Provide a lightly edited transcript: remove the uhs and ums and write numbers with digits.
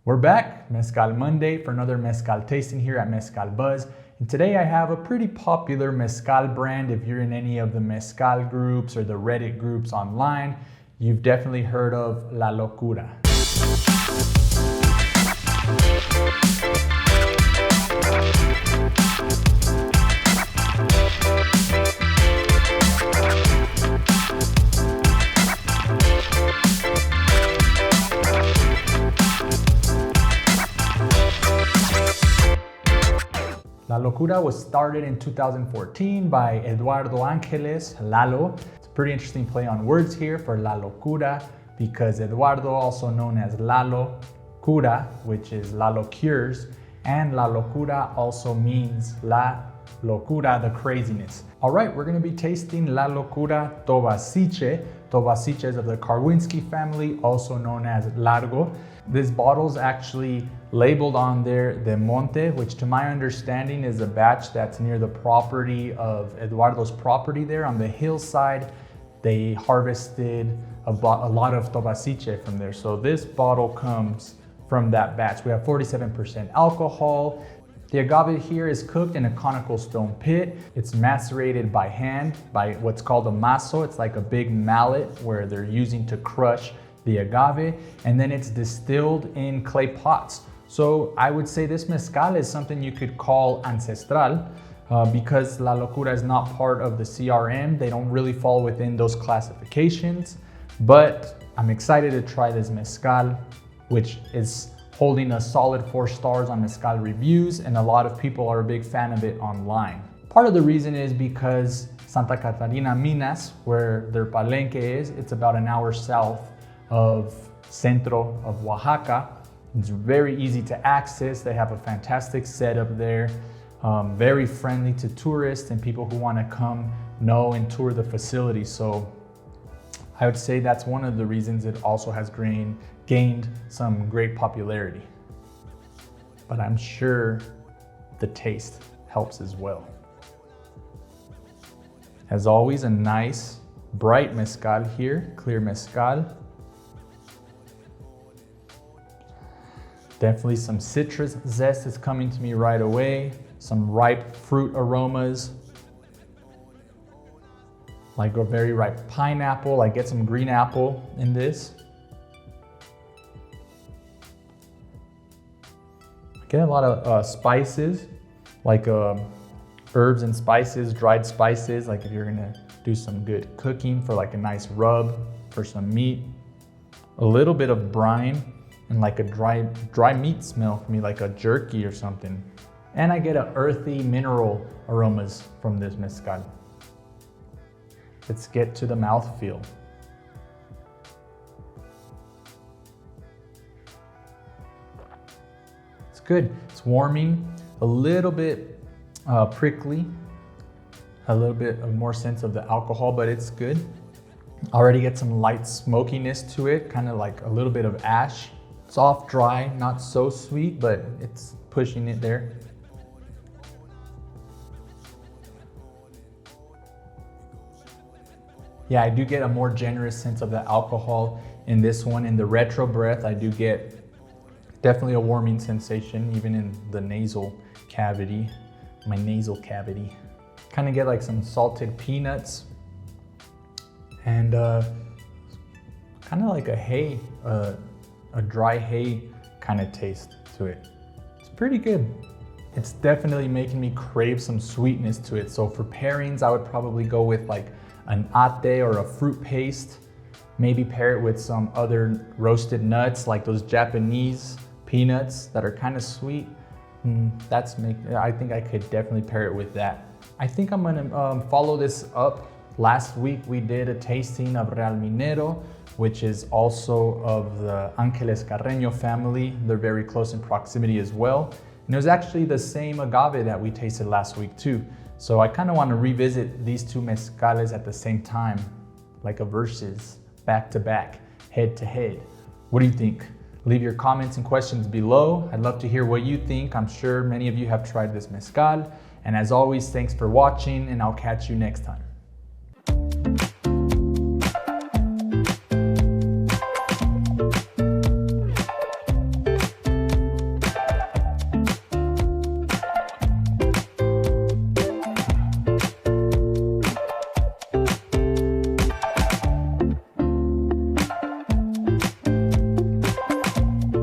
We're back, Mezcal Monday, for another Mezcal tasting here at Mezcal Buzz. And today I have a pretty popular Mezcal brand. If you're in any of the Mezcal groups or the Reddit groups online, you've definitely heard of La Locura. La Locura was started in 2014 by Eduardo Angeles, Lalo. It's a pretty interesting play on words here for La Locura because Eduardo, also known as Lalo Cura, which is Lalo cures, and La Locura also means La Locura, the craziness. All right, we're gonna be tasting La Locura Tobasiche. Tobasiche is of the Karwinskii family, also known as Largo. This bottle is actually labeled on there De Monte, which to my understanding is a batch that's near the property of Eduardo's property there on the hillside. They harvested a lot of Tobasiche from there. So this bottle comes from that batch. We have 47% alcohol. The agave here is cooked in a conical stone pit. It's macerated by hand by what's called a mazo. It's like a big mallet where they're using to crush the agave, and then it's distilled in clay pots. So I would say this mezcal is something you could call ancestral because La Locura is not part of the CRM. They don't really fall within those classifications, but I'm excited to try this mezcal, which is holding a solid 4 stars on Mezcal reviews, and a lot of people are a big fan of it online. Part of the reason is because Santa Catarina Minas, where their palenque is, it's about an hour south of centro of Oaxaca. It's very easy to access. They have a fantastic setup there, very friendly to tourists and people who want to come know and tour the facility. So I would say that's one of the reasons it also has gained some great popularity. But I'm sure the taste helps as well. As always, a nice bright mezcal here, clear mezcal. Definitely some citrus zest is coming to me right away. Some ripe fruit aromas. Like a very ripe pineapple. I get some green apple in this. I get a lot of spices, like herbs and spices, dried spices, like if you're gonna do some good cooking for like a nice rub for some meat. A little bit of brine and like a dry meat smell for me, like a jerky or something. And I get earthy mineral aromas from this mezcal. Let's get to the mouthfeel. It's good, it's warming, a little bit prickly, a little bit of more sense of the alcohol, but it's good. Already get some light smokiness to it, kind of like a little bit of ash. Soft, dry, not so sweet, but it's pushing it there. Yeah, I do get a more generous sense of the alcohol in this one. In the retro breath, I do get definitely a warming sensation, even in the nasal cavity, my nasal cavity. Kind of get like some salted peanuts and kind of like a hay, a dry hay kind of taste to it. It's pretty good. It's definitely making me crave some sweetness to it. So for pairings, I would probably go with like an ate or a fruit paste. Maybe pair it with some other roasted nuts, like those Japanese peanuts that are kind of sweet. I think I could definitely pair it with that. I think I'm gonna follow this up. Last week we did a tasting of Real Minero, which is also of the Angeles Carreño family. They're very close in proximity as well. And it was actually the same agave that we tasted last week too. So I kind of want to revisit these two mezcales at the same time, like a versus, back to back, head to head. What do you think? Leave your comments and questions below. I'd love to hear what you think. I'm sure many of you have tried this mezcal. And as always, thanks for watching, and I'll catch you next time.